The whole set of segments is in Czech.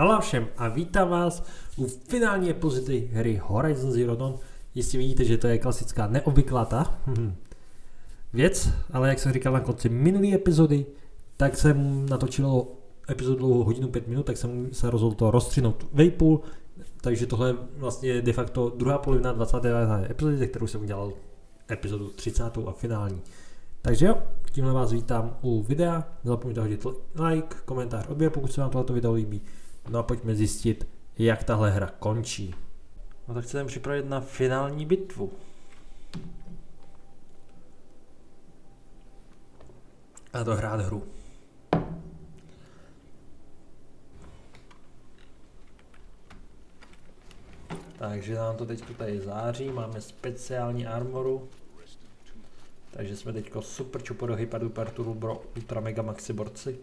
Halo všem a vítám vás u finální epizody hry Horizon Zero Dawn. Jistě vidíte, že to je klasická neobvyklá ta věc, ale jak jsem říkal na konci minulé epizody, tak jsem natočil epizodu dlouhou hodinu 5 minut, tak jsem se rozhodl to rozstřihnout vejpůl, takže tohle je vlastně de facto druhá polovina 29. epizody, ze kterou jsem udělal epizodu 30. a finální. Takže jo, tímhle vás vítám u videa, nezapomeňte hodit like, komentář, odběr, pokud se vám tohleto video líbí. No a pojďme zjistit, jak tahle hra končí. No tak chceme připravit na finální bitvu. A dohrát hru. Takže nám to teď tady září, máme speciální armoru. Takže jsme teďko super čupodo hyper turbo ultra mega maxi borci.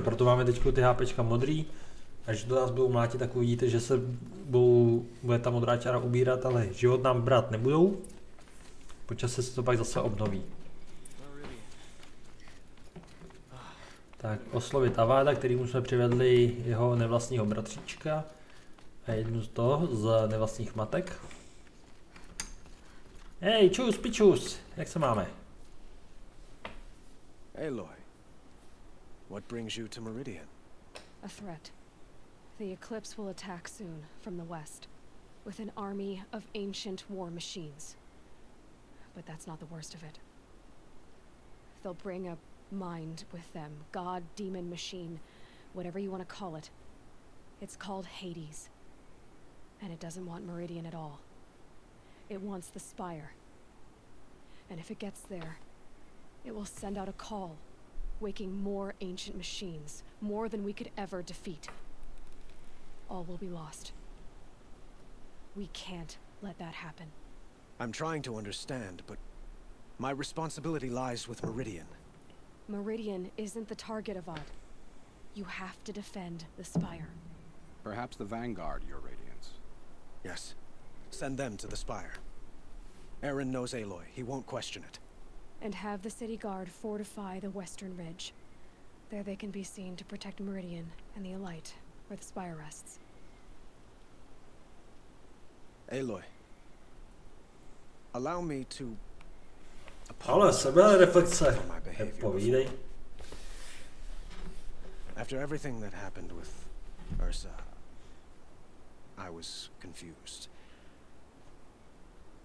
Proto máme teďko ty HPčka modrý. Až do nás budou mlátit, tak uvidíte, že se bude ta modrá čára ubírat, ale život nám brát nebudou. Po čase se to pak zase obnoví. Tak oslovit Aváda, kterýmu jsme přivedli jeho nevlastního bratříčka. A jednu z toho, z nevlastních matek. Hej, čus, pičus, jak se máme? Aloy, what brings you to Meridian? A threat. The Eclipse will attack soon from the west, with an army of ancient war machines. But that's not the worst of it. They'll bring a mind with them, god, demon, machine, whatever you want to call it. It's called Hades. And it doesn't want Meridian at all. It wants the Spire. And if it gets there, it will send out a call, waking more ancient machines, more than we could ever defeat. All will be lost. We can't let that happen. I'm trying to understand, but my responsibility lies with Meridian. Meridian isn't the target, Avad. You have to defend the Spire. Perhaps the Vanguard, Your Radiance. Yes. Send them to the Spire. Aaron knows Aloy. He won't question it. And have the city guard fortify the western ridge. There they can be seen to protect Meridian and the Elite, where the Spire rests. Aloy, allow me to Ale sebereflexe, for my behavior povídej. before. After everything that happened with Ursa, I was confused.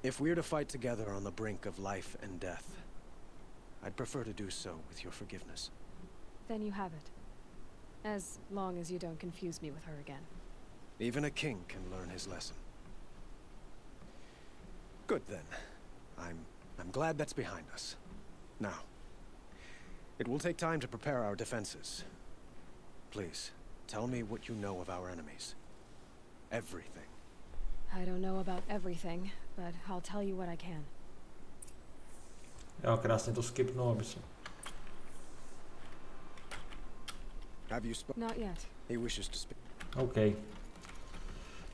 If we're to fight together on the brink of life and death, I'd prefer to do so with your forgiveness. Then you have it. As long as you don't confuse me with her again. Even a king can learn his lesson. Good then. I'm glad that's behind us. Now, it will take time to prepare our defenses. Please, tell me what you know of our enemies. Everything. I don't know about everything, but I'll tell you what I can. Já krásně to skipnu, aby se... Have you spoken? Not yet. He wishes to speak. OK.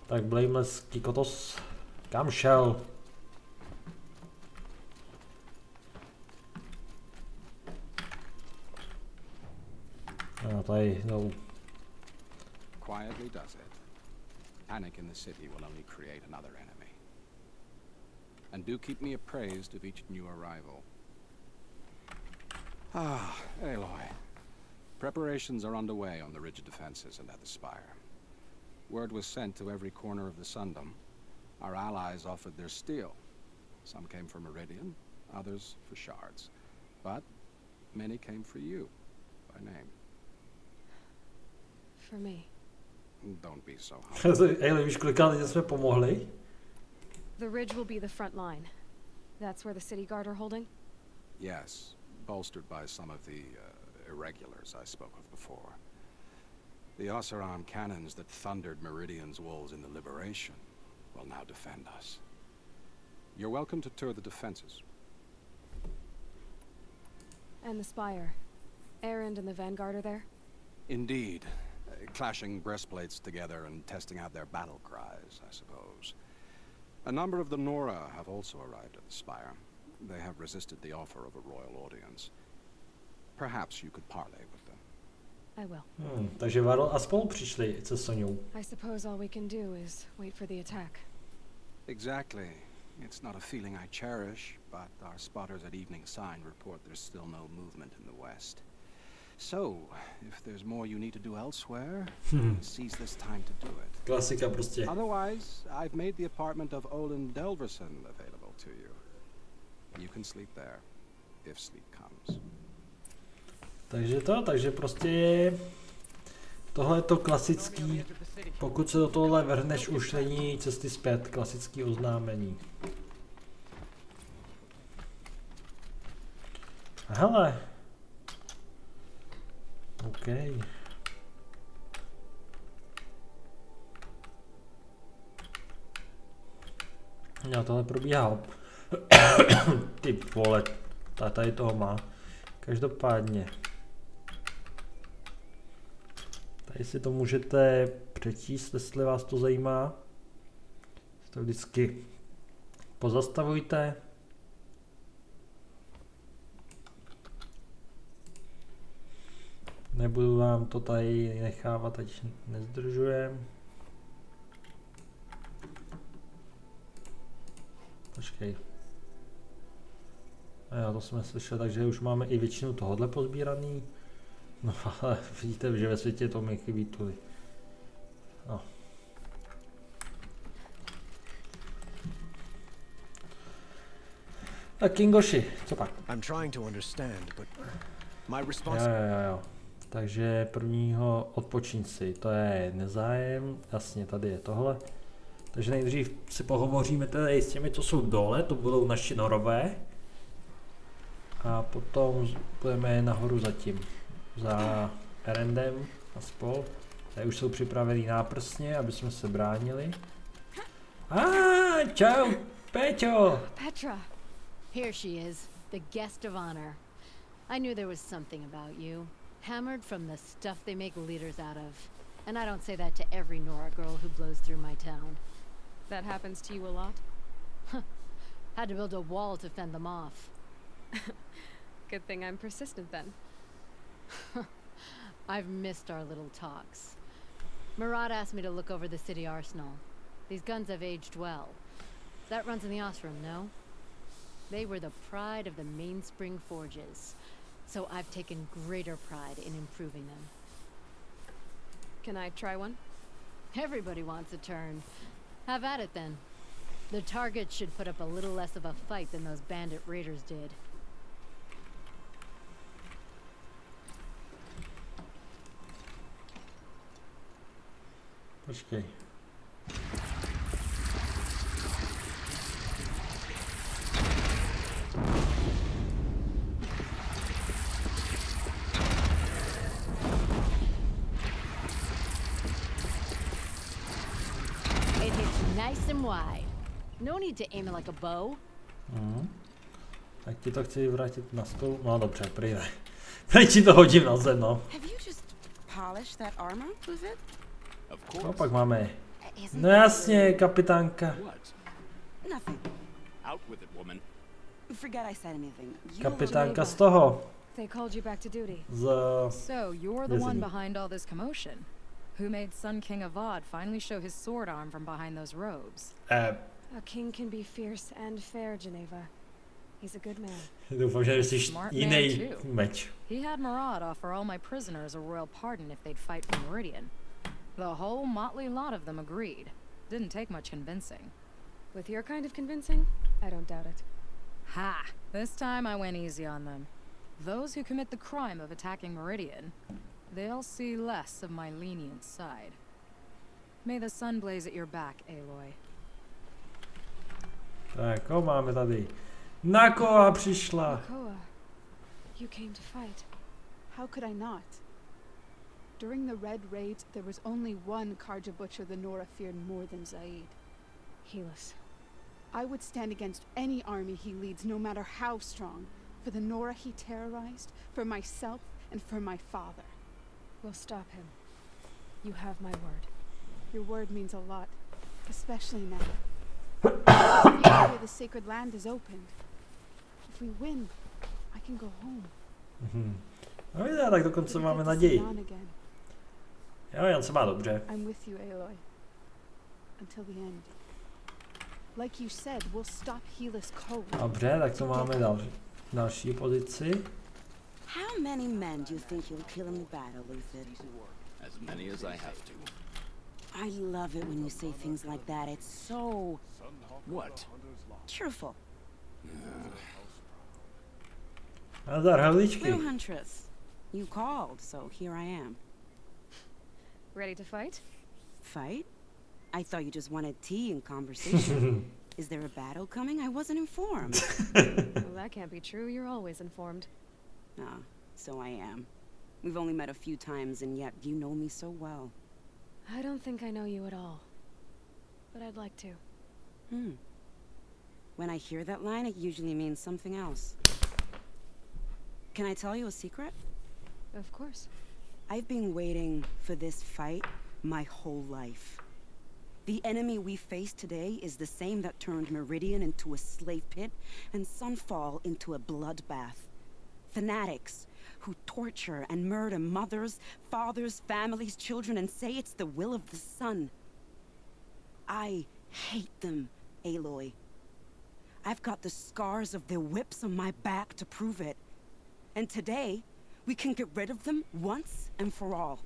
Tak Blameless Kikotos, kam šel? No, tady znovu. Quietly does it. Panic in the city will only create another enemy. And do keep me appraised of each new arrival. Ah, Aloy. Preparations are underway on the ridge defenses and at the Spire. Word was sent to every corner of the Sundom. Our allies offered their steel. Some came for Meridian, others for shards. But many came for you, by name. For me. Don't be so humble. Ej, víš, kolikrát lidem jsme pomohli? The ridge will be the front line. That's where the city guard are holding? Yes, bolstered by some of the irregulars I spoke of before. The Oseram cannons that thundered Meridian's walls in the Liberation will now defend us. You're welcome to tour the defenses. And the Spire. Erend and the Vanguard are there? Indeed. Clashing breastplates together and testing out their battle cries, I suppose. A number of the Nora have also arrived at the Spire. They have resisted the offer of a royal audience. Perhaps you could parley with them. I will. Takže Varl a spolu přišli se Soňou. I suppose all we can do is wait for the attack. Exactly. It's not a feeling I cherish, but our spotters at Evening Sign report there's still no movement in the west. So, if there's more you need to do elsewhere, seize this time to do it. Klasika prostě. Otherwise, I've made the apartment of Olin Delverson available to you. You can sleep there, if sleep comes. Takže prostě tohle je to klasický, pokud se do tohle vrhneš, už není cesty zpět, klasický oznámení. Hele. OK. Jo, tohle probíhá. Ty vole, tady toho má. Každopádně. Tady si to můžete přečíst, jestli vás to zajímá. To vždycky pozastavujte. Nebudu vám to tady nechávat, ať nezdržujem. Počkej. A jo, to jsme slyšeli, takže už máme i většinu tohohle pozbíraný. No ale vidíte, že ve světě to mi chybí tudy. No. Tak Kingoši, co pak? Jo. Takže prvního odpočinci, to je nezájem, jasně, tady je tohle. Takže nejdřív si pohovoříme tady s těmi, co jsou dole, to budou naši norové. A potom půjdeme nahoru zatím, za Erendem a spol. Tady už jsou připravený náprsně, aby jsme se bránili. Čau, Péťo! Petra! Here she is, the guest of honor. I knew there was something about you. Hammered from the stuff they make leaders out of. And I don't say that to every Nora girl who blows through my town. That happens to you a lot? Had to build a wall to fend them off. Good thing I'm persistent then. I've missed our little talks. Murad asked me to look over the city arsenal. These guns have aged well. That runs in the Osram, no? They were the pride of the Mainspring forges. So I've taken greater pride in improving them. Can I try one? Everybody wants a turn. Have at it then. The targets should put up a little less of a fight than those bandit raiders did. Počkej. It hits nice and wide. No need to aim it like a bow. Tak ti to chci vrátit na stůl. No dobře, prýve. Prej ti to hodím na zem, no. Have you just polished that armor with it? No pak máme. No jasně, kapitánka. Nothing. Out with it, woman. Forget I said anything. Kapitánka z toho. They called you back to duty. So you're the one behind all this commotion. Who made Sun King Avad finally show his sword arm from behind those robes? A king can be fierce and fair, Geneva. He's a good man. Doufám, že jsi jiný meč. He had Murad offer all my prisoners a royal pardon if they'd fight for Meridian. The whole motley lot of them agreed. Didn't take much convincing. With your kind of convincing, I don't doubt it. Ha! This time I went easy on them. Those who commit the crime of attacking Meridian, they'll see less of my lenient side. May the sun blaze at your back, Aloy. Tak, koho máme tady? Nakoa přišla. Nakoa, you came to fight. How could I not? During the Red Raids, there was only one Karja butcher the Nora feared more than Zaid. Helis. I would stand against any army he leads, no matter how strong. For the Nora he terrorized, for myself, and for my father. We'll stop him. You have my word. Your word means a lot, especially now. The area of the sacred land is opened. If we win, I can go home. No jo, tak dokonce máme naději. Jo, Jan se má dobře. I'm with you, Aloy. Until the end. Like you said, we'll stop Helis Code. Dobře, tak to máme další pozici. How many men do you think you'll kill in the battle, Lucid? As many as I have to. I love it when you say things like that. It's so... What? cheerful. Nazdar, heličky. Little Huntress, you called, so here I am. Ready to fight? Fight? I thought you just wanted tea and conversation. Is there a battle coming? I wasn't informed. Well, that can't be true. You're always informed. Ah, so I am. We've only met a few times, and yet you know me so well. I don't think I know you at all. But I'd like to. When I hear that line, it usually means something else. Can I tell you a secret? Of course. I've been waiting for this fight my whole life. The enemy we face today is the same that turned Meridian into a slave pit and Sunfall into a bloodbath. Fanatics who torture and murder mothers, fathers, families, children, and say it's the will of the sun. I hate them, Aloy. I've got the scars of their whips on my back to prove it. And today, we can get rid of them once and for all.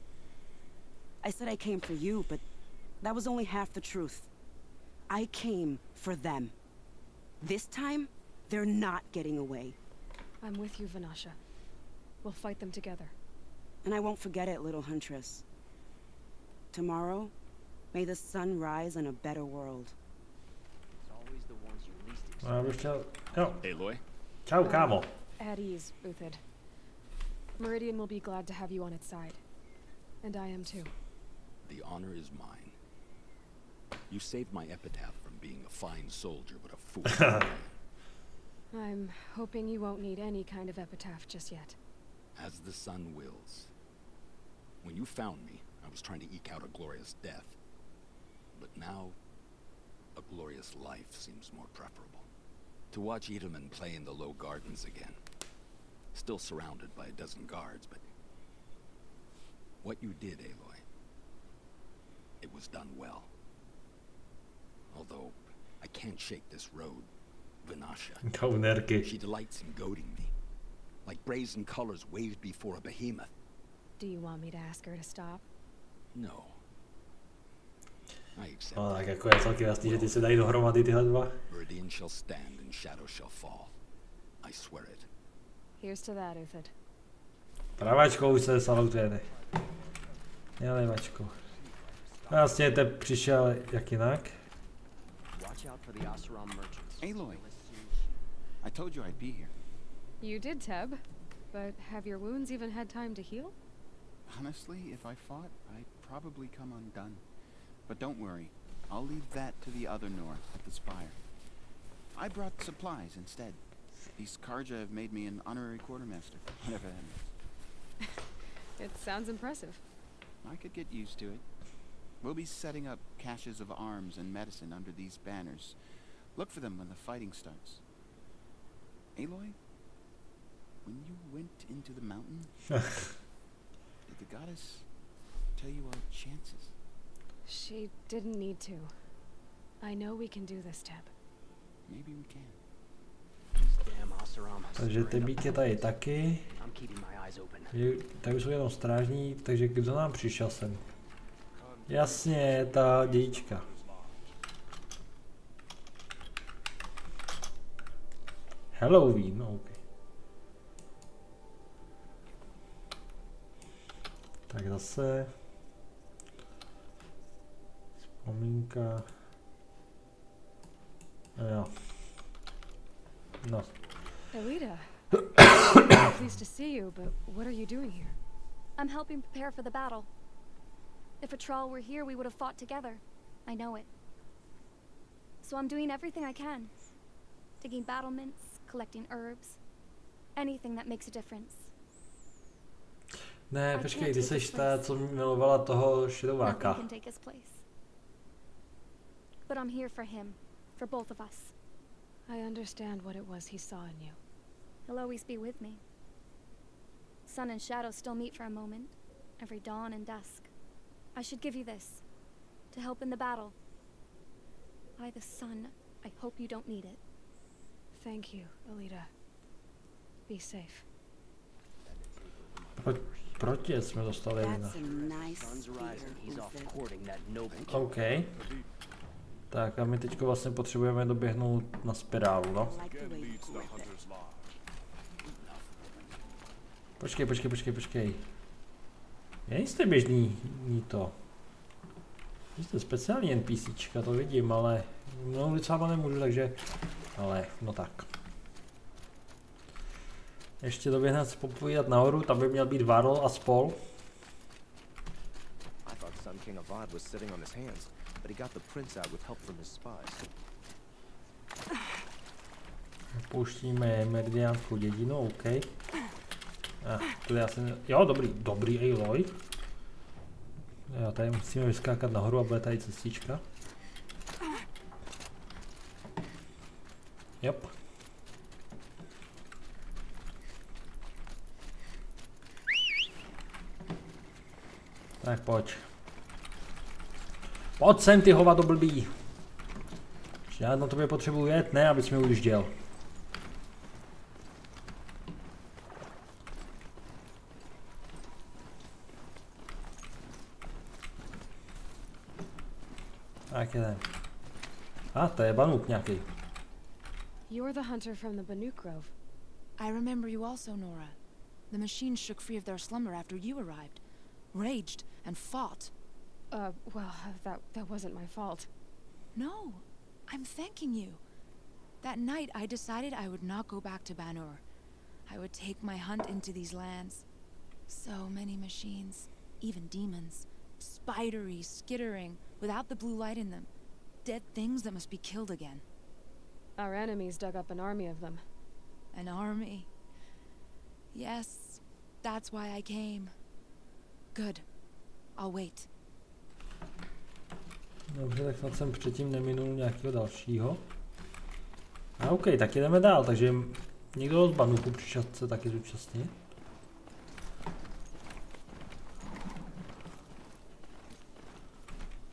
I said I came for you, but that was only half the truth. I came for them. This time, they're not getting away. I'm with you, Vanasha. We'll fight them together. And I won't forget it, little Huntress. Tomorrow, may the sun rise in a better world. Já bych chtěl... Jo. Aloy? Čau, kámo. At ease, Uthid. Meridian will be glad to have you on its side. And I am too. The honor is mine. You saved my epitaph from being a fine soldier, but a fool. I'm hoping you won't need any kind of epitaph just yet. As the sun wills. When you found me, I was trying to eke out a glorious death. But now, a glorious life seems more preferable. To watch Edelman play in the low gardens again. Still surrounded by a dozen guards, but... what you did, Aloy, it was done well. Although, I can't shake this road, Vanasha. She delights in goading me. Like brazen colors waved before a behemoth. Do you want me to ask her to stop? No. I accept. No, tak jako je celkem jasný, že ty se dají dohromady tyhle dva. Meridian shall stand and shadow shall fall. I swear it. Here's to that, Uthid. Pravačkou už se salutujete. Já levačkou. Vlastně te přišel jak jinak. Aloy, I told you I'd be here. You did, Teb. But have your wounds even had time to heal? Honestly, if I fought, I'd probably come undone. But don't worry, I'll leave that to the other Nora at the Spire. I brought supplies instead. These Karja have made me an honorary quartermaster, whatever that means. It sounds impressive. I could get used to it. We'll be setting up caches of arms and medicine under these banners. Look for them when the fighting starts. Aloy, when you went into the mountain, did the goddess tell you our chances? She didn't need to. I know we can do this, Teb. Maybe we can. Takže ty bítě tady taky. Tady jsou jenom strážní, takže kdo nám přišel sem? Jasně, ta dědička. Halloween, no, ok. Tak zase. Vzpomínka. Jo. No. Elita. Pleased to see you, but what are you doing here? I'm helping prepare for the battle. If a Thrall were here, we would have fought together. I know it. So I'm doing everything I can. Digging battlements, collecting herbs. Anything that makes a difference. Ne, počkej, ty seš ta, co milovala toho šedováka. Nothing can take his place. But I'm here for him. For both of us. I understand what it was he saw in you. He'll always be with me. Sun and shadow still meet for a moment, every dawn and dusk. I should give you this, to help in the battle. By the sun, I hope you don't need it. Thank you, Alita. Be safe. Proti jsme dostali jedna. OK. Tak a my teďko vlastně potřebujeme doběhnout na spirálu, no. Počkej. Nejste běžný to. Jste speciální NPCčka, to vidím, ale no docela nemůžu, takže, ale no tak. Ještě doběhne se popovídat nahoru, tam by měl být Varl a spol. Pouštíme meridiánskou dědinu, OK. Jo, dobrý Aloy. Jo, tady musíme vyskákat nahoru a bude tady cestička. Jop. Tak pojď. Pojď sem ty hovado blbý. Já na tobě potřebuji jet, ne abys mě ujížděl. Tak jeden. A to je Banuk nějaký. You're the hunter from the Banuk Grove. I remember you also, Nora. The machines shook free of their slumber after you arrived. Raged and fought. Well, that wasn't my fault. No, I'm thanking you. That night I decided I would not go back to Banur. I would take my hunt into these lands. So many machines, even demons. Spidery, skittering, without the blue light in them. Dead things that must be killed again. Our enemies dug up an army of them. An army? Yes, that's why I came. Good. I'll wait. Dobře, tak snad jsem předtím neminul nějakého dalšího. A OK, tak jdeme dál, takže někdo z Banuku přišel se taky zúčastnit.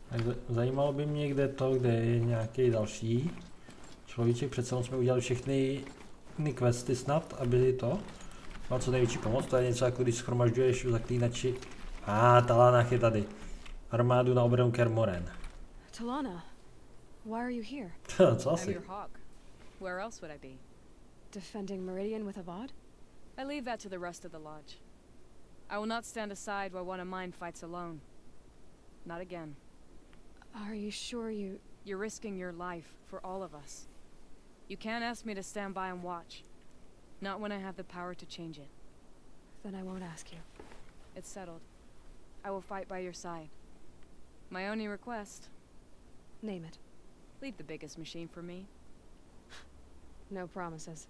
Tak zajímalo by mě, kde je nějaký další človíček. Přece jsme udělali všechny questy snad, aby to má co největší pomoc. To je něco jako když shromažďuješ v zaklínači. Talanach je tady. Armádu na obranu Kermoren. Talana, why are you here? Co asi? I'm your hawk. Where else would I be? Defending Meridian with Avad? I leave that to the rest of the lodge. I will not stand aside while one of mine fights alone. Not again. Are you sure you... You're risking your life for all of us. You can't ask me to stand by and watch. Not when I have the power to change it. Then I won't ask you. It's settled. I will fight by your side. My only request... Name it. Leave the biggest machine for me. No promises.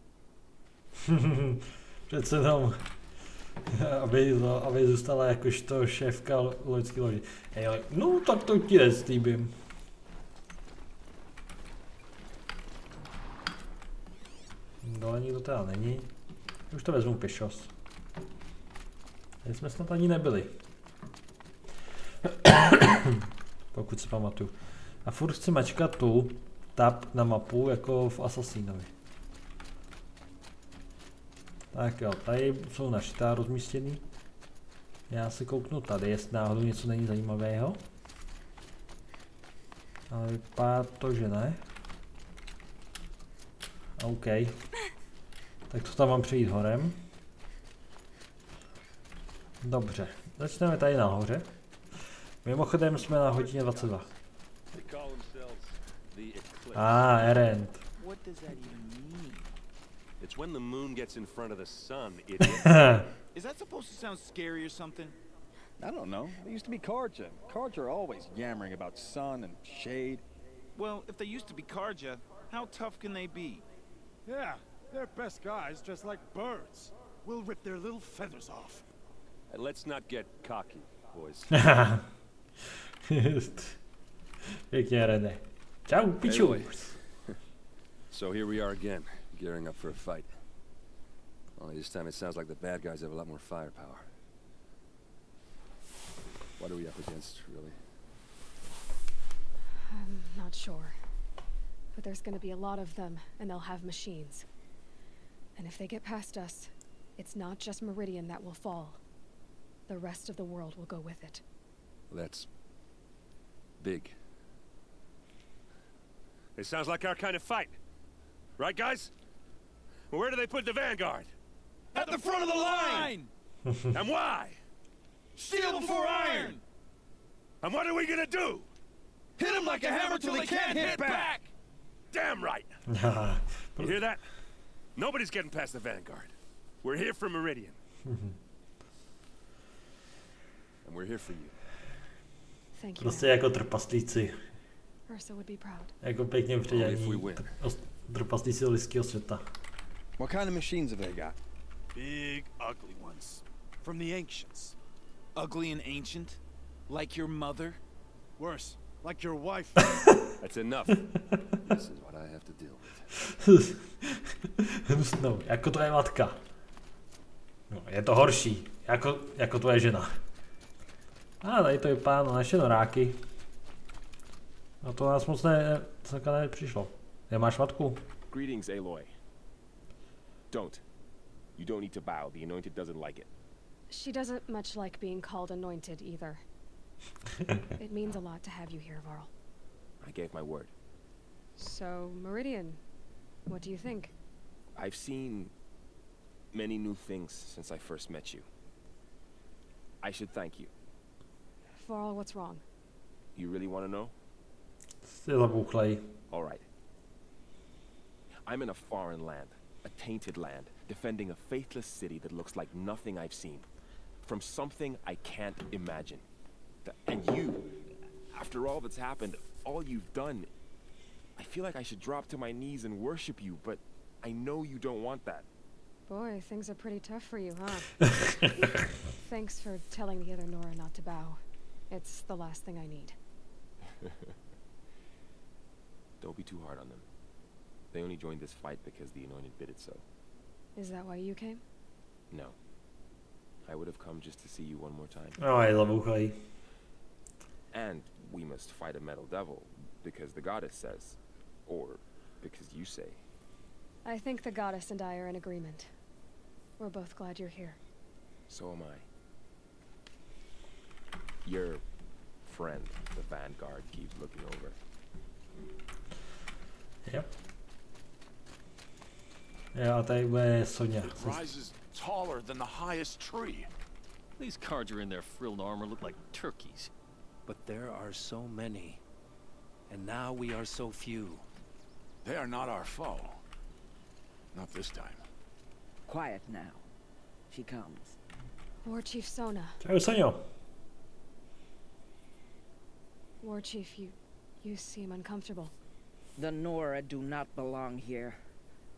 Přece tam, aby zůstala jakožto šéfka loďské loži. Hej, no tak to ti neslíbím. Dole nikdo teda není. Už to vezmu pešos. Tady jsme snad ani nebyli. Pokud si pamatuju. A furt chci mačkat tu tab na mapu jako v Assassinovi. Tak jo, tady jsou našitá rozmístěný. Já se kouknu tady, jestli náhodou něco není zajímavého. Ale vypadá to, že ne. OK. Tak to tam mám přejít horem. Dobře, začneme tady nahoře. Mimochodem jsme na hodině 22. Erend. It's when the moon gets in front of the sun, Is that supposed to sound scary or something? I don't know. They used to be Karja. Karja are always yammering about sun and shade. Well, if they used to be Karja, how tough can they be? Yeah, they're best guys dressed like birds. We'll rip their little feathers off. Let's not get cocky, boys. Pěkně, Rene. Čau, piču. So here we are again, gearing up for a fight. Only this time it sounds like the bad guys have a lot more firepower. What are we up against, really? I'm not sure. But there's gonna be a lot of them, and they'll have machines. And if they get past us, it's not just Meridian that will fall. The rest of the world will go with it. That's big. It sounds like our kind of fight. Right, guys? Where do they put the vanguard? At the front of the line! And why? Steel before iron! And what are we gonna do? Hit him like a hammer till he can't hit back! Damn right! You hear that? Nobody's getting past the vanguard. We're here for Meridian. And we're here for you. Thank you. Prostě jako trpaslíci. Ursa would be proud. Jako pěkně předělení. Trpaslíci lidského světa. What kind of machines have they got? Big, ugly ones. From the ancients. Ugly and ancient? Like your mother? Worse, like your wife. That's enough. This is what I have to deal with. Hnusnou, jako tvoje matka. No, je to horší, jako tvoje žena. A tady to vypadá na naše noráky. A to nás moc nepřišlo. Nemáš matku? Greetings, Aloy. Don't. You don't need to bow. The Anointed doesn't like it. She doesn't much like being called anointed either. It means a lot to have you here, Varl. I gave my word. So, Meridian, what do you think? I've seen many new things since I first met you. I should thank you. Varl, what's wrong? You really want to know? All right. I'm in a foreign land, a tainted land, defending a faithless city that looks like nothing I've seen. From something I can't imagine. And you, after all that's happened, all you've done, I feel like I should drop to my knees and worship you, but I know you don't want that. Boy, things are pretty tough for you, huh? Thanks for telling the other Nora not to bow. It's the last thing I need. Don't be too hard on them. They only joined this fight because the Anointed bid it so. Is that why you came? No. I would have come just to see you one more time. Oh, I love Uklay. And we must fight a metal devil, because the goddess says. Or because you say. I think the goddess and I are in agreement. We're both glad you're here. So am I. Your friend, the Vanguard, keeps looking over. Yep. Yeah, tady bude Sonia. It rises taller than the highest tree. These cards are in their frilled armor look like turkeys. But there are so many. And now we are so few. They are not our foe. Not this time. Quiet now. She comes. War Chief Sona. Čau, Sonio. War Chief, you seem uncomfortable. The Nora do not belong here.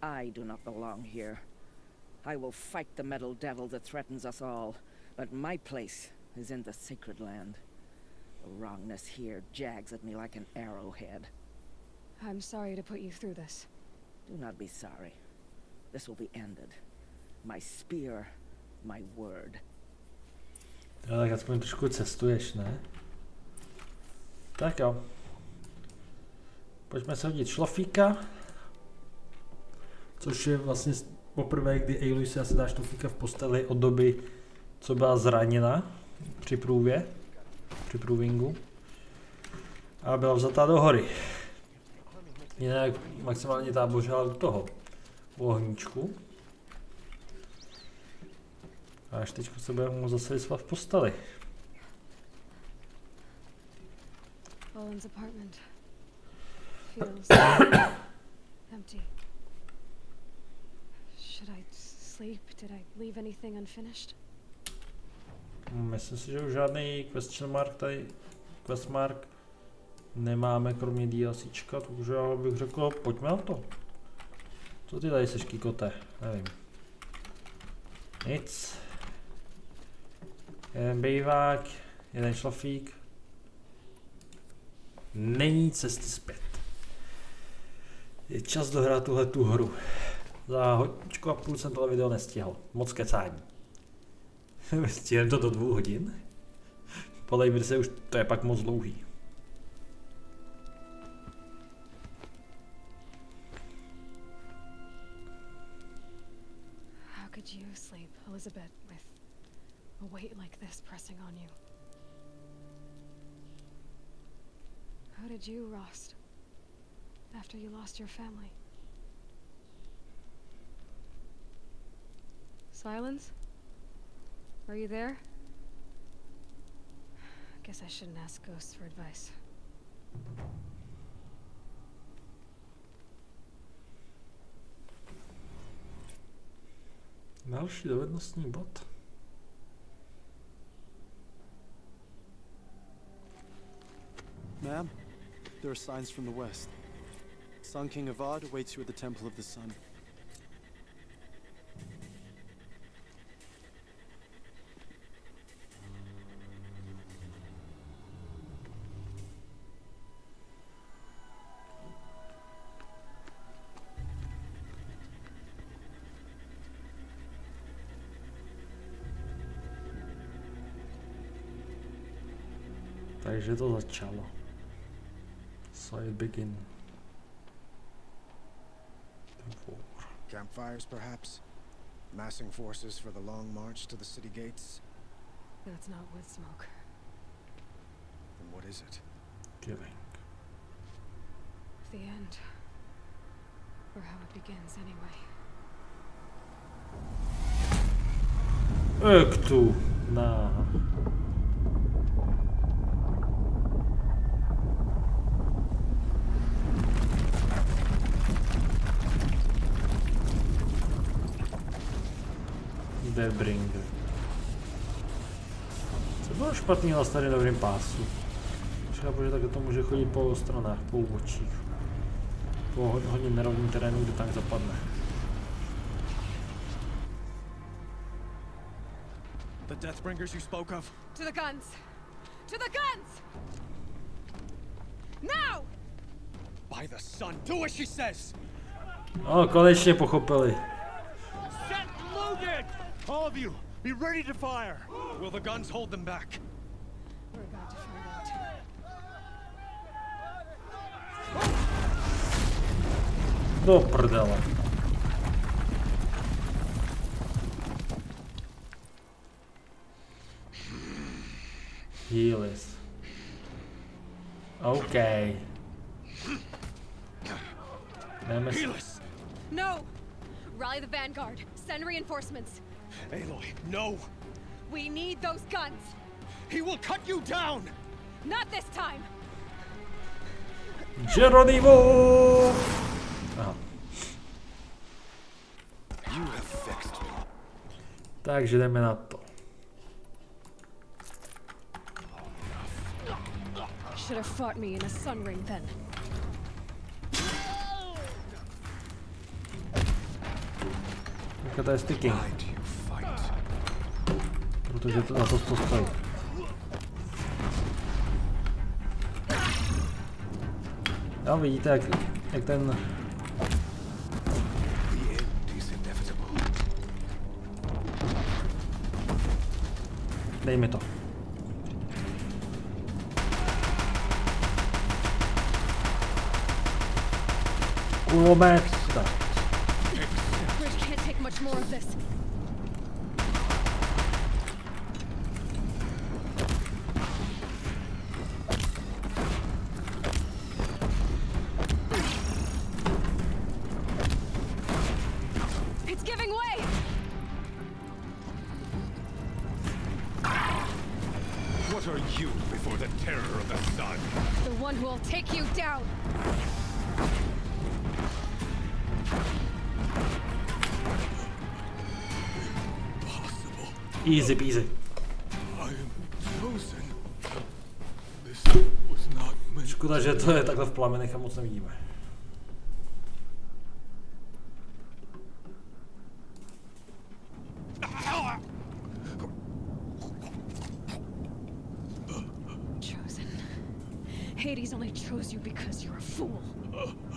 I do not belong here. I will fight the metal devil that threatens us all, but my place is in the sacred land. The wrongness here jags at me like an arrowhead. I'm sorry to put you through this. Do not be sorry. This will be ended. My spear, my word. Jo, tak aspoň trošku cestuješ, ne? Tak jo. Pojďme se hodit šlofíka. Což je vlastně poprvé, kdy Aloy si asi dá šlofíka v posteli od doby, co byla zraněna při průvě. Při průvingu. A byla vzatá do hory. Jinak maximálně tábořila u toho. U ohníčku. A až teď se budeme moct zase vyspat v posteli. Owen's apartment feels empty. Should I sleep? Did I leave anything unfinished? Myslím si, že už žádný question mark tady, quest mark nemáme kromě DLCčka, takže já bych řekl, pojďme na to. Co ty tady seš, kikote? Nevím. Nic. Jeden bejvák, jeden šlofík. Není cesty zpět. Je čas dohrát tuhletu hru. Za hodičku a půl jsem tohle video nestihl. Moc kecání. Stihneme to do 2 hodin? Podívejte se, už to je pak moc dlouhý. How could you sleep, Elizabeth, with a weight like this pressing on you? How did you rust after you lost your family? Silence? Are you there? Guess I shouldn't ask ghosts for advice. Další dovednostní bod. Ma'am, there are signs from the west. Sun King Avad awaits you at the Temple of the Sun. Takže to začalo. So it begin. Campfires, perhaps? Massing forces for the long march to the city gates? That's not wood smoke. Then what is it? Killing. The end. Or how it begins, anyway. Tu. Na. Debringer. Co bylo špatný na starém dobrým pásu? Chápu, že takhle to může chodit po stranách, po očích. Po hodně nerovným terénu, kde tank zapadne. The Deathbringers you spoke of? To the guns! To the guns! Now! By the sun, do as she says! No, konečně pochopili. Set loaded! All of you, be ready to fire! Will the guns hold them back? We're about to find out. Do prdele. Healers. Okay. Healers! No! Rally the vanguard. Send reinforcements. Aloy, no! We need those guns! He will cut you down! Not this time! Geronimo! Aha. You have vexed me. Takže jdeme na to. Should have fought me in a sun ring then. To je sticking. Protože to na to stojí. Jo, vidíte, jak ten... Dej mi to. Kulomet. Bridge can't take much more of this. It's giving way. What are you before the terror of the sun? The one who will take you down. Easy peasy. Škoda, že to je takhle v plamenech a moc nevidíme. Hades only chose you because you're a fool.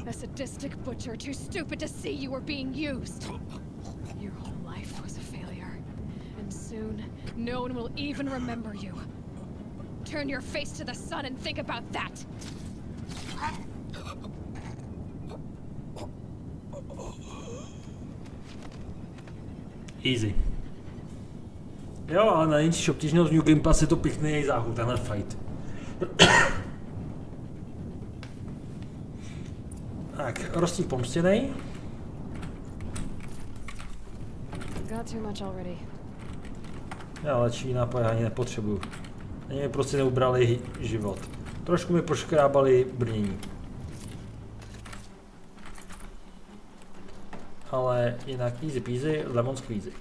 A sadistic butcher too stupid to see you were being used. Your whole life was a failure. And soon, no one will even remember you. Turn your face to the sun and think about that! Easy. Jo, ale na nejnižší obtížnost New Game Plus je to pěkný záchod, tenhle fight. Tak, rostík pomstěnej. Got too much already. Já léčivý nápoj ani nepotřebuju. Ani mi prostě neubrali život. Trošku mi poškrábali brnění. Ale jinak easy peasy, lemon squeezy.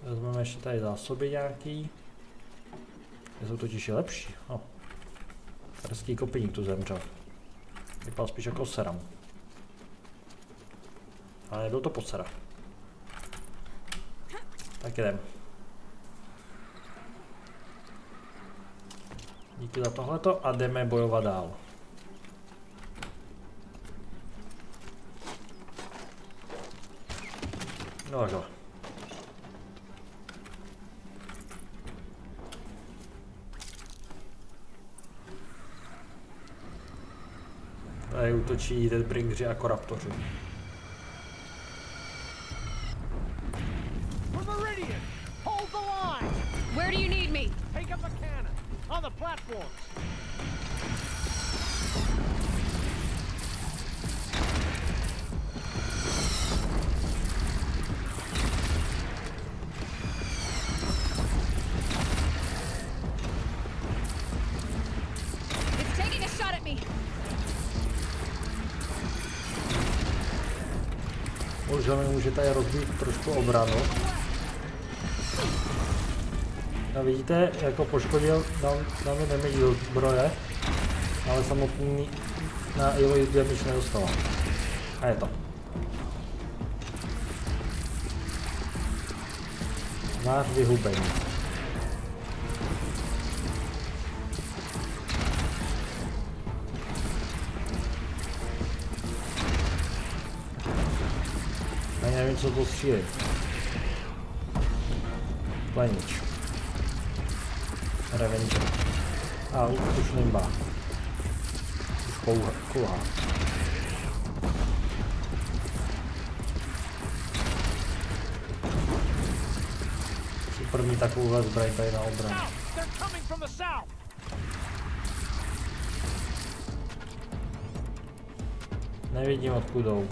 Vezmeme ještě tady zásoby nějaký. Jsou totiž lepší. Oh. Karský kopyník tu zemřel. Vypadal spíš jako seram. Ale nebyl to posera. Tak jdem. Díky za tohleto a jdeme bojovat dál. No takhle. Tady útočí deadbringři jako raptoři. Where do you need me? Take up a cannon on the platforms. It's taking a shot at me. Možná mi může tady rozbít trošku obranu. A vidíte, jako poškodil, dal mi damage do zbroje, ale samotný na Aloy damage nedostala. A je to. Máš vyhubení. Ani nevím, co to střílí. Plenič. Revenge. A už nemá. Už kulhá. Super mít takovouhle zbraň tady na obranu. Nevidím, odkud jdou.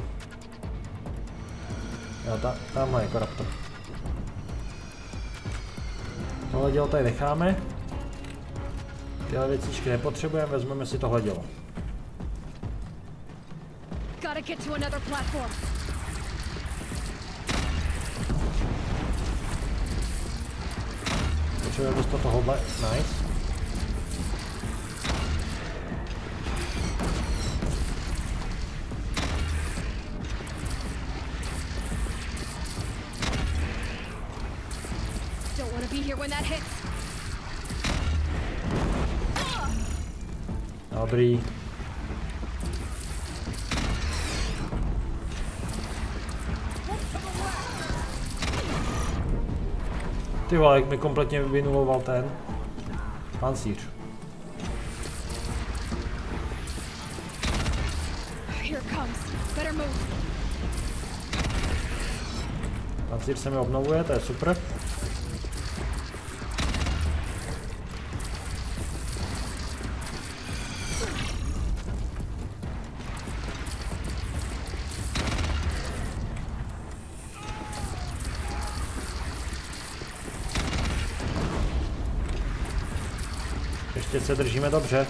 Jo, tamhle je raptor. Tohle dělo tady necháme. Tyhle věcičky nepotřebujeme, vezmeme si tohle dělo. Gotta get to another platform. Potřebujeme dostat tohohle, nice. Don't want to be here when that hits. Dobrý. Ty vole, jak mi kompletně vynuloval ten pancíř. Here comes. Better move. Pancíř se mi obnovuje, to je super. Ještě se držíme dobře.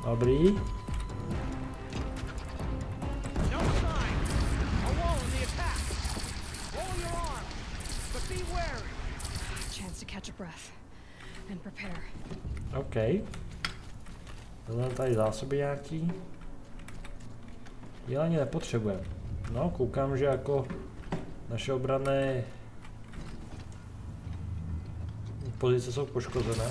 Dobrý. Chance to catch a breath and prepare. OK. Vezmeme tady zásoby nějaký. Jíl ani nepotřebujeme. No, koukám, že jako naše obranné pozice jsou poškozené.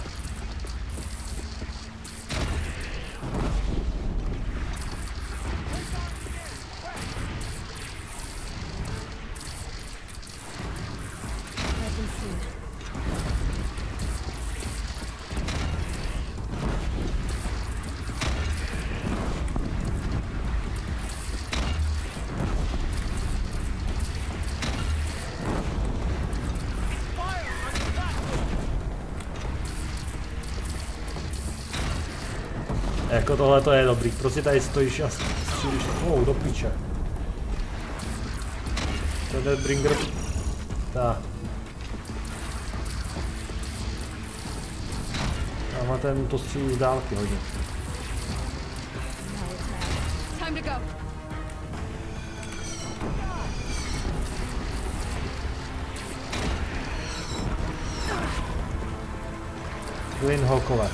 Jako tohle to je dobrý, prostě tady stojíš a střílíš, do piče. Ten bringer, tak. A ten to střílí z dálky hodně. Time to go. Greenhawkové.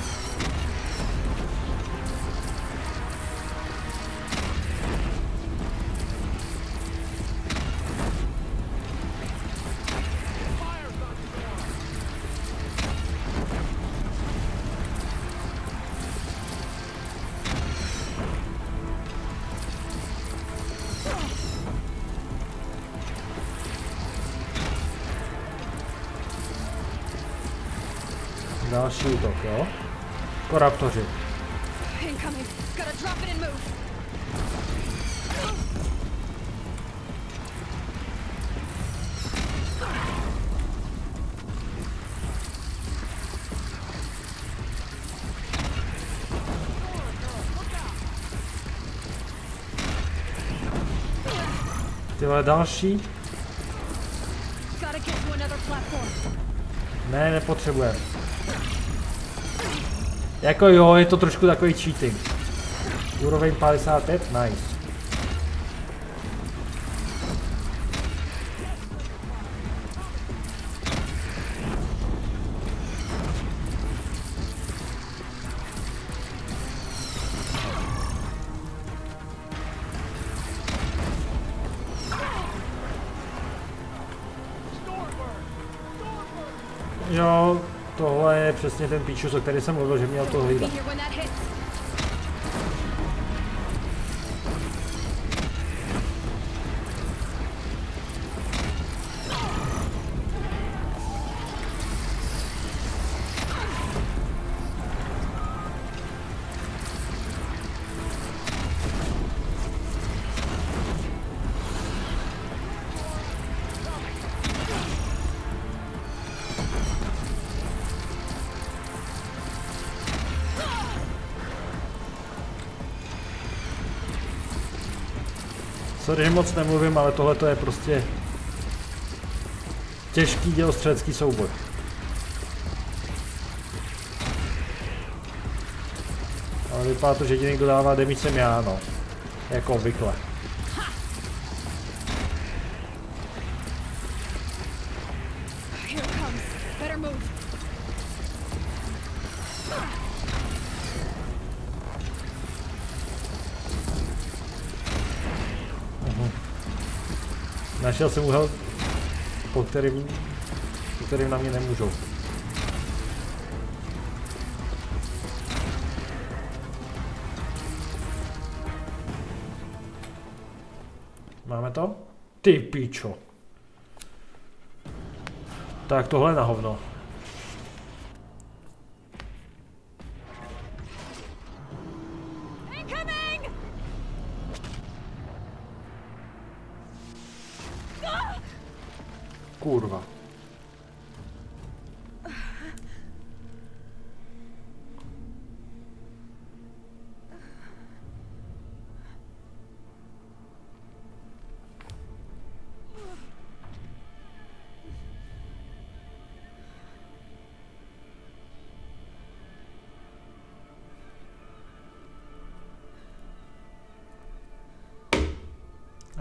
Další útok, jo? Koraptoři. Incoming. Gotta drop it and move. Tyhle další. Ne, nepotřebujeme. Jako jo, je to trošku takový cheating. Úroveň 55, nice. Jo, tohle je přesně ten píčus, o který jsem mluvil, že měl to hlídat. Sorry, že moc nemluvím, ale tohle to je prostě těžký dělostřelecký souboj. Ale vypadá to, že jediný, kdo dává damage, jsem já, no. Jako obvykle. Našel jsem úhel, po kterým na mě nemůžou. Máme to? Ty píčo. Tak tohle je na hovno. Kurva.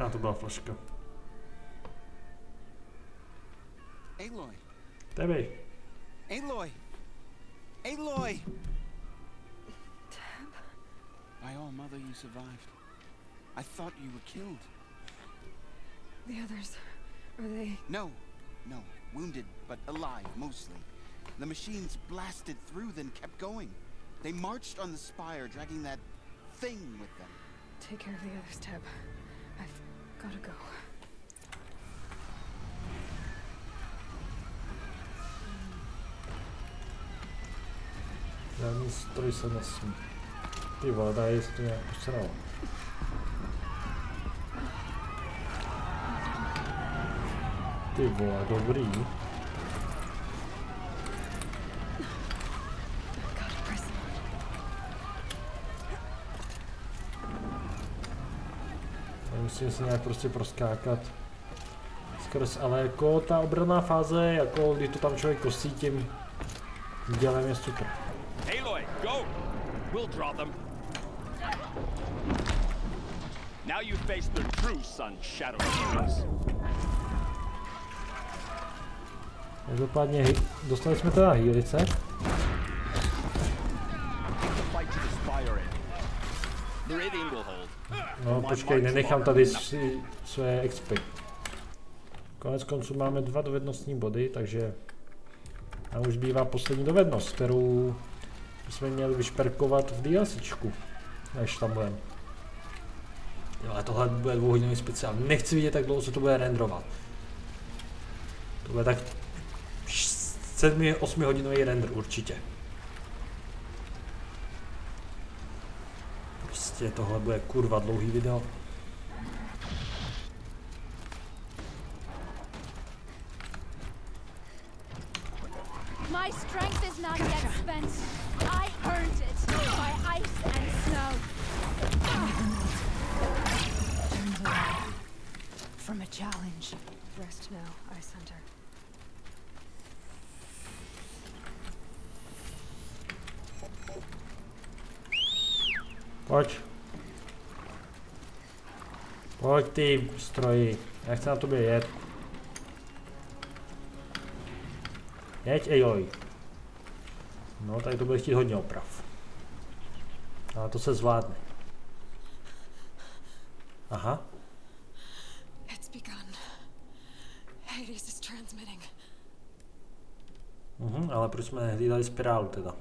A to byla flaška. Aloy. Tebe. Aloy. Aloy. By all mother, you survived. I thought you were killed. The others, are they... No. Wounded, but alive, mostly. The machines blasted through, then kept going. They marched on the spire, dragging that thing with them. Take care of the others, Teb. I've gotta go. Žádný stroj se nesmí. Ty vole, tady se to nějak posralo. Ty vole, dobrý. Musím si nějak prostě proskákat skrz, ale jako ta obranná fáze, jako když to tam člověk kosí tím dělem, je super. Aloy, go! We'll draw them. Now you face the true sun shadow heroes. Každopádně dostali jsme teda hýlice. No počkej, nenechám tady své expy. Konec konců máme 2 dovednostní body, takže nám už zbývá poslední dovednost, kterou jsme měli vyšperkovat v DLCčku, než tam budeme. Jo, ale tohle bude 2hodinový speciál. Nechci vidět, jak dlouho se to bude renderovat. To bude tak 7-8 hodinový render určitě. Prostě tohle bude kurva dlouhý video. My strength is not yet spent. I earned it by ice and snow. Turned away from a challenge. Rest now, Ice Hunter. Pojď. Pojď ty stroji. Já chci na tobě jet. Jeď, Aloy. No, tady to bude chtít hodně oprav. Ale to se zvládne. Aha. It's begun. Hades is transmitting. Ale proč jsme nehlídali spirálu teda?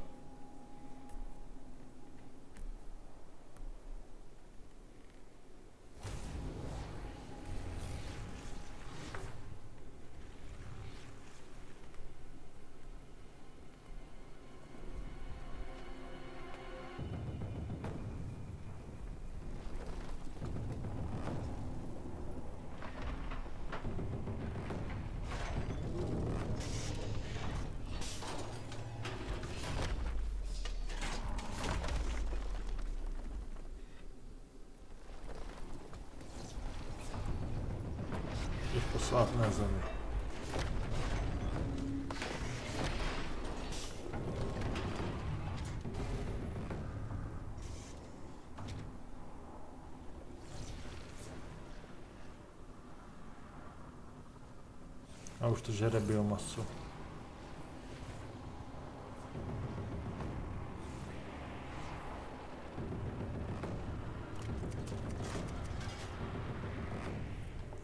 Poslat na zemi. A už to žere biomasu.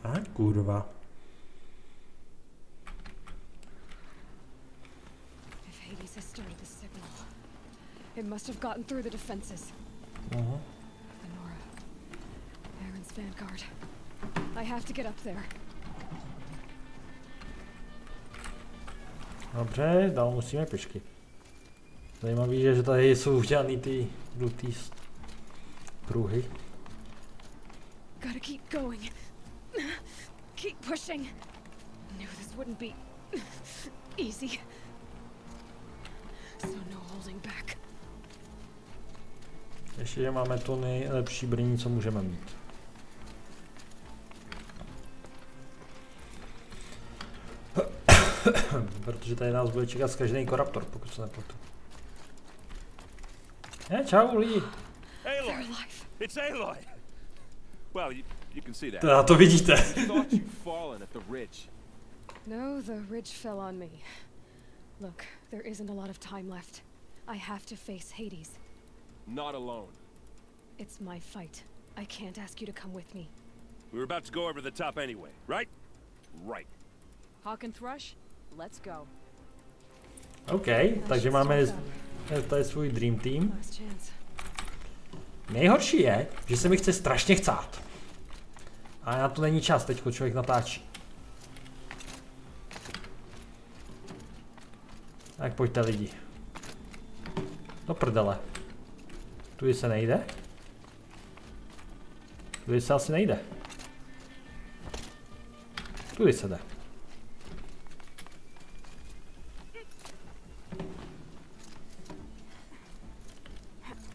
A kurva. It must have gotten through the defenses. Uh-huh. Nora. Aaron's vanguard. I have to get up there. Dobře, dál musíme pěšky. Zajímavý je, že tady jsou udělaný ty žlutý pruhy. Gotta keep going. Keep pushing. Knew this wouldn't be easy. So no holding back. Ještě, že máme to nejlepší brnění, co můžeme mít. Protože tady nás bude čekat každý koraptor, pokud se nepletu. Čau, Lee. Aloy! It's Aloy! Well, you can see that. Teda to vidíte. Thought you'd fallen at the ridge. No, the ridge fell on me. Look, there isn't a lot of time left. I have to face Hades. Not alone. It's my fight. I can't ask you to come with me. We were about to go over the top anyway, right? Right. Hawk and Thrush, let's go. OK, takže máme tady svůj Dream Team. Nejhorší je, že se mi chce strašně chcát. A na to není čas, teďko člověk natáčí. Tak pojďte lidi. Do prdele. Tudy se nejde? Tudy se asi nejde. Tudy se jde.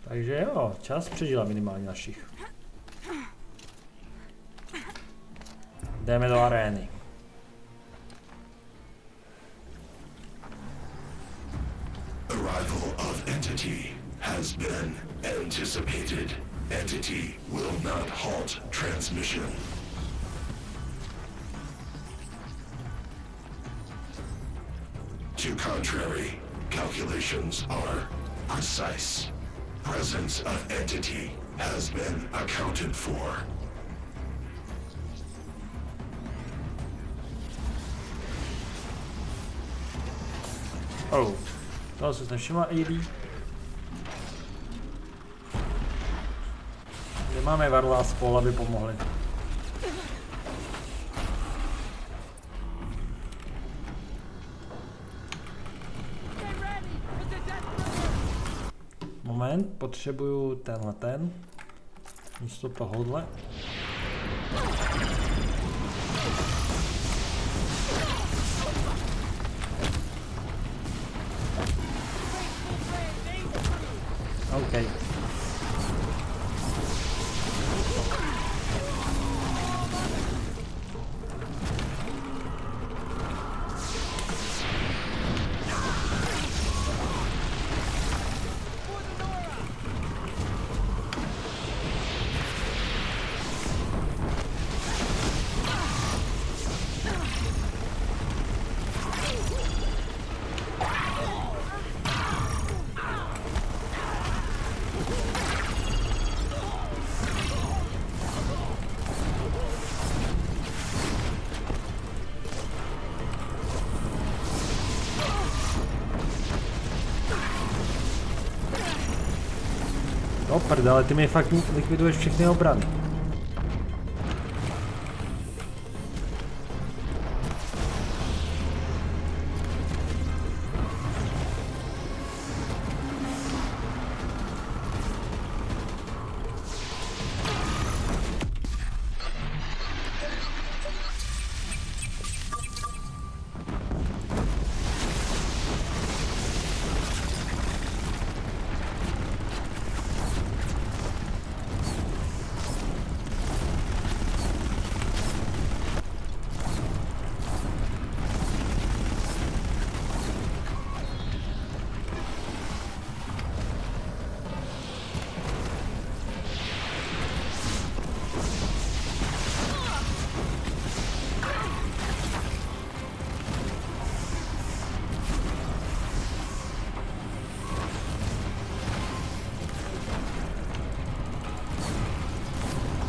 Takže jo, čas přežila minimálně našich. Jdeme do arény. Arrival of entity has been anticipated. Entity will not halt transmission. To contrary, calculations are precise. Presence of entity has been accounted for. Oh, toho se nevšimla AD. Nemáme varla spol, aby pomohli. Moment, potřebuju tenhle ten. Místo tohohle. OK. No prdele, ty mi fakt likviduješ všechny obrany.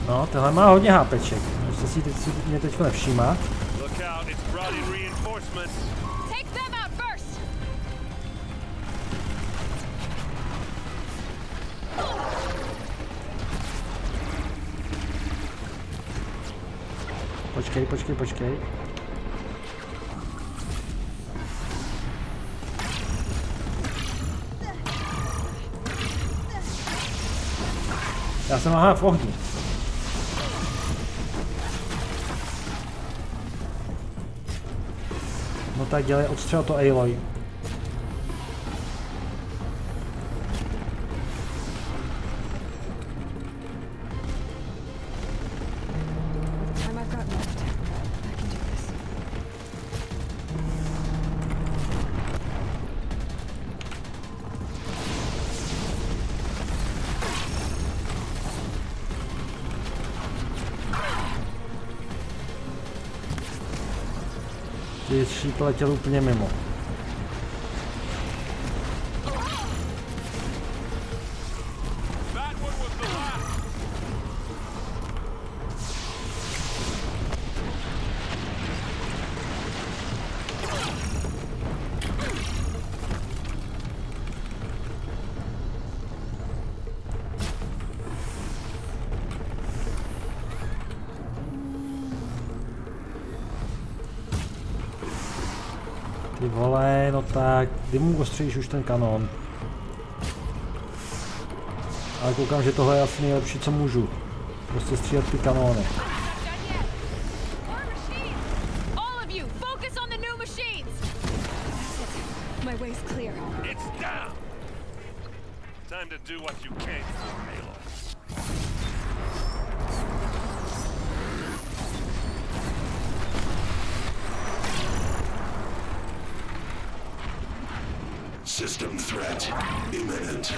No, tohle má hodně hápeček. Ještě si mě teď nevšímá. Počkej. Já jsem v ohni. No tak dělej odstřel to Aloy. Ty šíp letěl úplně mimo. Ty vole, no tak, kdy mu ostříš už ten kanon? Ale koukám, že tohle je asi nejlepší, co můžu. Prostě střílet ty kanóny. My way's clear. It's down. Time to do what you came for, Aloy. System threat imminent.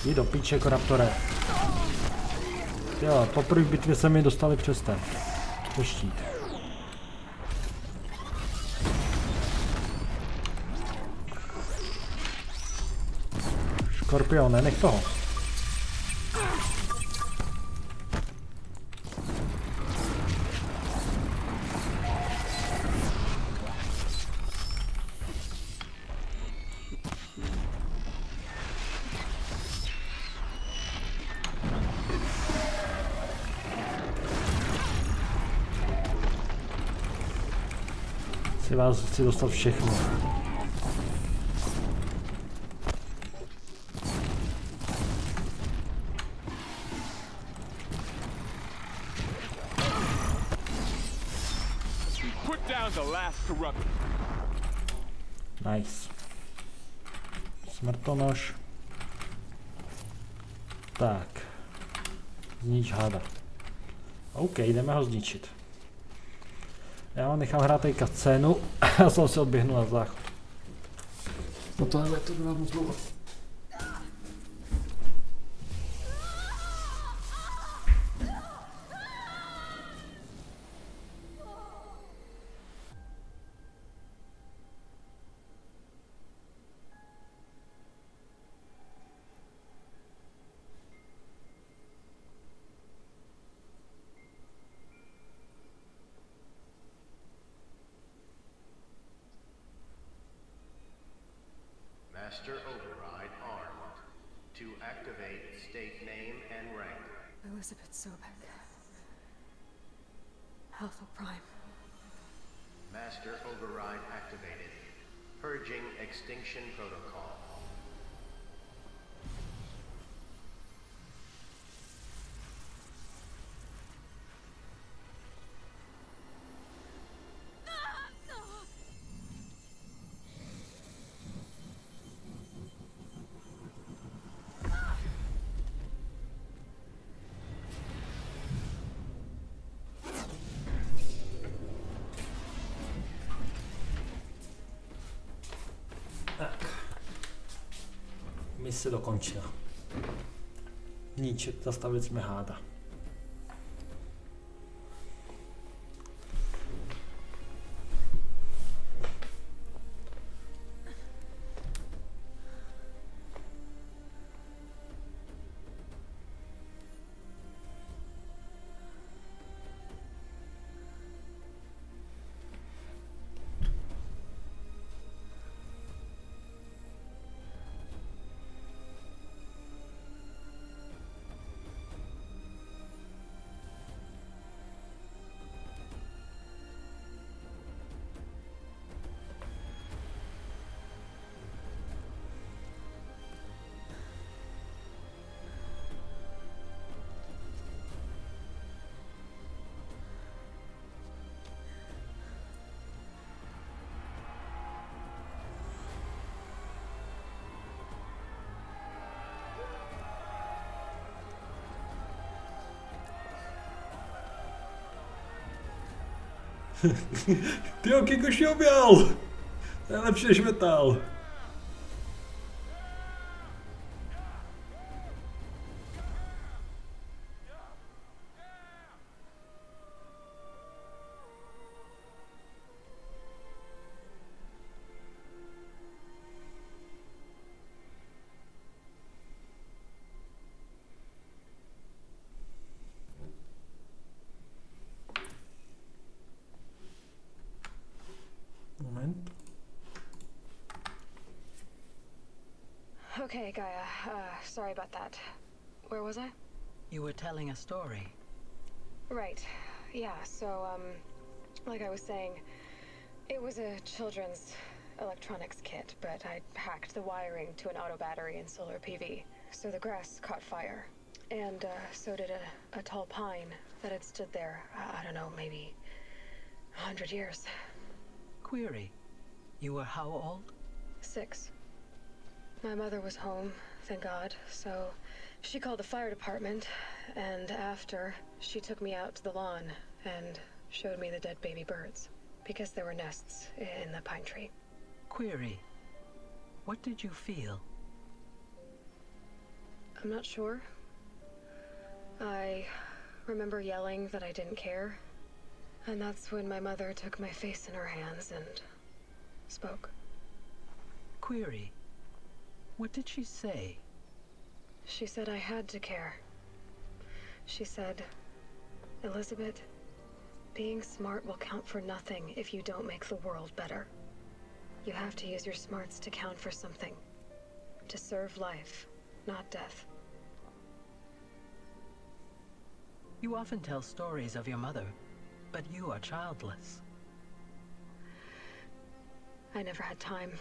Jdi do píče, Raptore. Jo, poprvé v bitvě se mi dostali přes ten štít. Škorpione, nech toho. Vás chci dostat všechno. Nice. Smrtonož. Tak. Znič hada. OK, jdeme ho zničit. Já vám nechám hrát tady cutscénu a jsem se odběhnu na záchod. No tohle to byla moc dlouho. Master Override armed. To activate state name and rank. Elizabeth Sobek. Alpha Prime. Master Override activated. Purging extinction protocol. Mise dokončila. Ničet, zastavili jsme háda. Tyjo, Kikoš je objel! To je lepší než metal. Okay, Gaia. Sorry about that. Where was I? You were telling a story. Right. Yeah, so, like I was saying, it was a children's electronics kit, but I hacked the wiring to an auto battery and solar PV. So the grass caught fire. And, so did a tall pine that had stood there, I don't know, maybe 100 years. Query. You were how old? 6. My mother was home, thank God, so she called the fire department, and after, she took me out to the lawn and showed me the dead baby birds, because there were nests in the pine tree. Query. What did you feel? I'm not sure. I remember yelling that I didn't care, and that's when my mother took my face in her hands and spoke. Query. What did she say? She said I had to care. She said, Elizabeth, being smart will count for nothing if you don't make the world better. You have to use your smarts to count for something. To serve life, not death. You often tell stories of your mother, but you are childless. I never had time.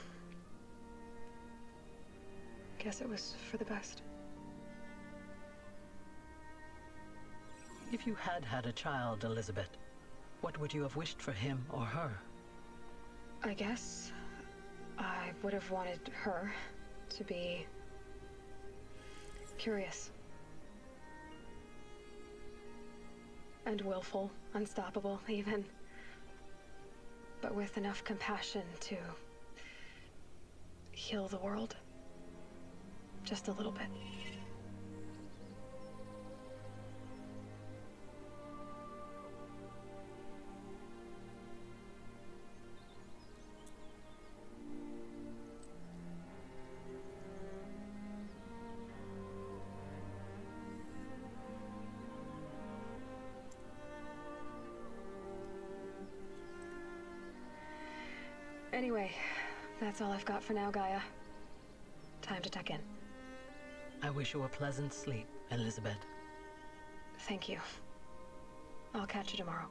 Guess it was for the best. If you had had a child, Elizabeth, what would you have wished for him or her? I guess I would have wanted her to be curious. And willful, unstoppable, even. But with enough compassion to heal the world. Just a little bit. Anyway, that's all I've got for now, Gaia. Time to tuck in. I wish you a pleasant sleep, Elizabeth. Thank you. I'll catch you tomorrow.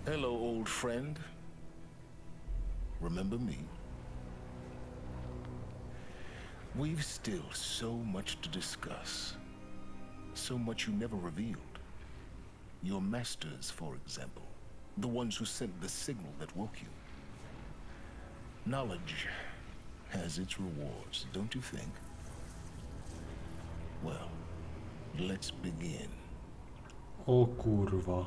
Hello, old friend. Remember me? We've still so much to discuss. So much you never revealed. Your masters, for example. The ones who sent the signal that woke you. Knowledge has its rewards, don't you think? Well, let's begin. O kurwa.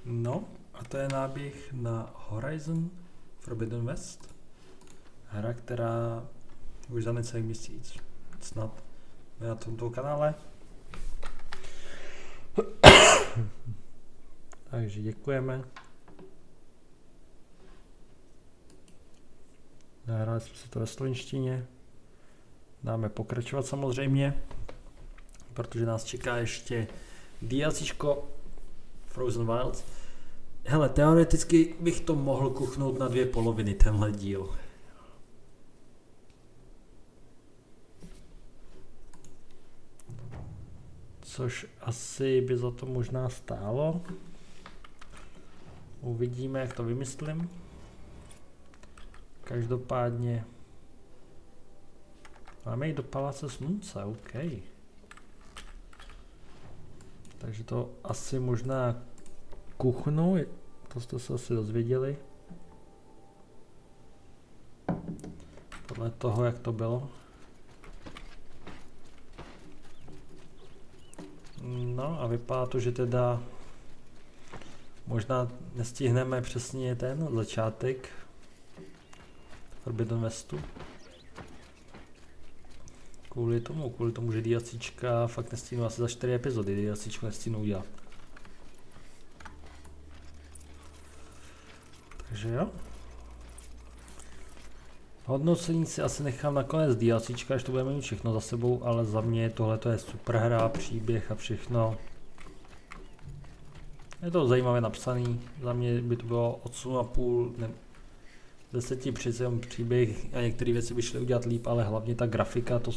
No, a to je náběh na Horizon Forbidden West. Hra, která už za necelý měsíc snad na tomto kanále. Takže děkujeme. Nahráli jsme se to ve slovenštině. Dáme pokračovat samozřejmě, protože nás čeká ještě DLCčko Frozen Wilds. Hele, teoreticky bych to mohl kuchnout na 2 poloviny, tenhle díl. Což asi by za to možná stálo. Uvidíme, jak to vymyslím. Každopádně máme jít do paláce slunce, OK. Takže to asi možná kuchnu, to jste se asi dozvěděli. Podle toho, jak to bylo. No a vypadá to, že teda možná nestihneme přesně ten začátek Forbidden Westu. Kvůli tomu, že DLCčka fakt nestíhnu asi za 4 epizody, DLCčku nestíhnu udělat. Takže jo. Hodnocení si asi nechám nakonec DLCčka, až to budeme mít všechno za sebou, ale za mě tohle je super hra, příběh a všechno. Je to zajímavě napsaný, za mě by to bylo 8,5, ne 10 přece jenom příběh a některé věci by šly udělat líp, ale hlavně ta grafika, to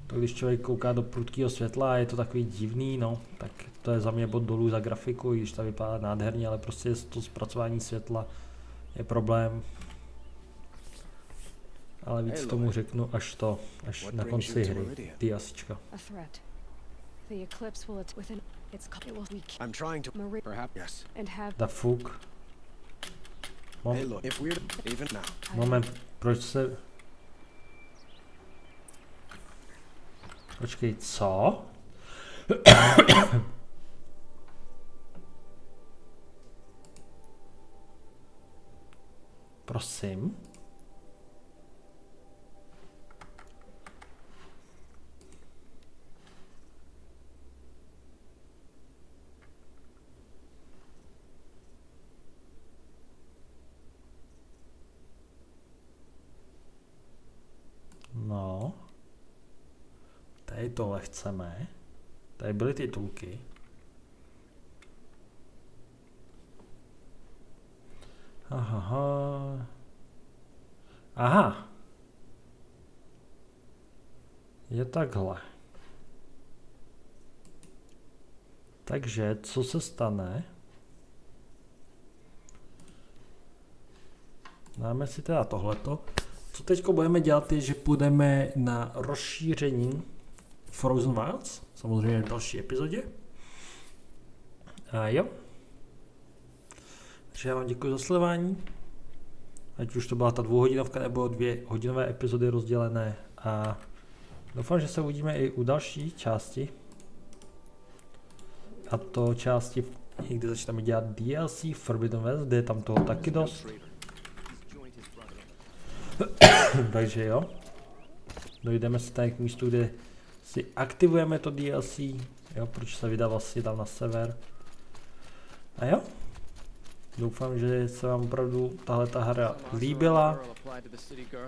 když člověk kouká do prudkého světla, je to takový divný, no, tak to je za mě bod dolů za grafiku, i když ta vypadá nádherně, ale prostě to zpracování světla je problém. Ale víc tomu řeknu až na konci hry, DLCčka. Da fuk. Moment, proč se... Počkej, co? Prosím. No. Tady tohle chceme. Tady byly titulky. Aha. Aha. Je takhle. Takže, co se stane? Dáme si teda tohleto. Co teď budeme dělat je, že půjdeme na rozšíření Frozen Wilds, samozřejmě v další epizodě. A jo. Takže já vám děkuji za sledování. Ať už to byla ta 2hodinovka nebo 2hodinové epizody rozdělené. A doufám, že se uvidíme i u další části. A to části, kde začneme dělat DLC Forbidden West, kde je tam toho taky dost. Takže jo. Dojdeme se tady k místu, kde si aktivujeme to DLC. Jo, proč se vydá vlastně tam na sever. A jo. Doufám, že se vám opravdu tahleta hra líbila.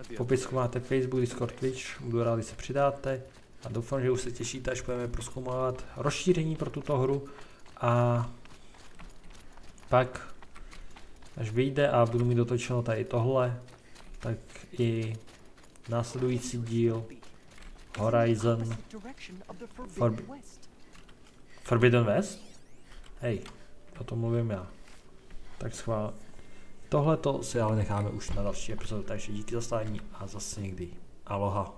V popisku máte Facebook, Discord, Twitch. Budu rád, když se přidáte. A doufám, že už se těšíte, až budeme prozkoumávat rozšíření pro tuto hru. A pak, až vyjde a budu mít dotočeno tady tohle, tak i následující díl Horizon Forbidden West? Hej, o tom mluvím já. Tak schvál. Tohleto si ale necháme už na další epizodu, takže díky za stání a zase někdy. Aloha.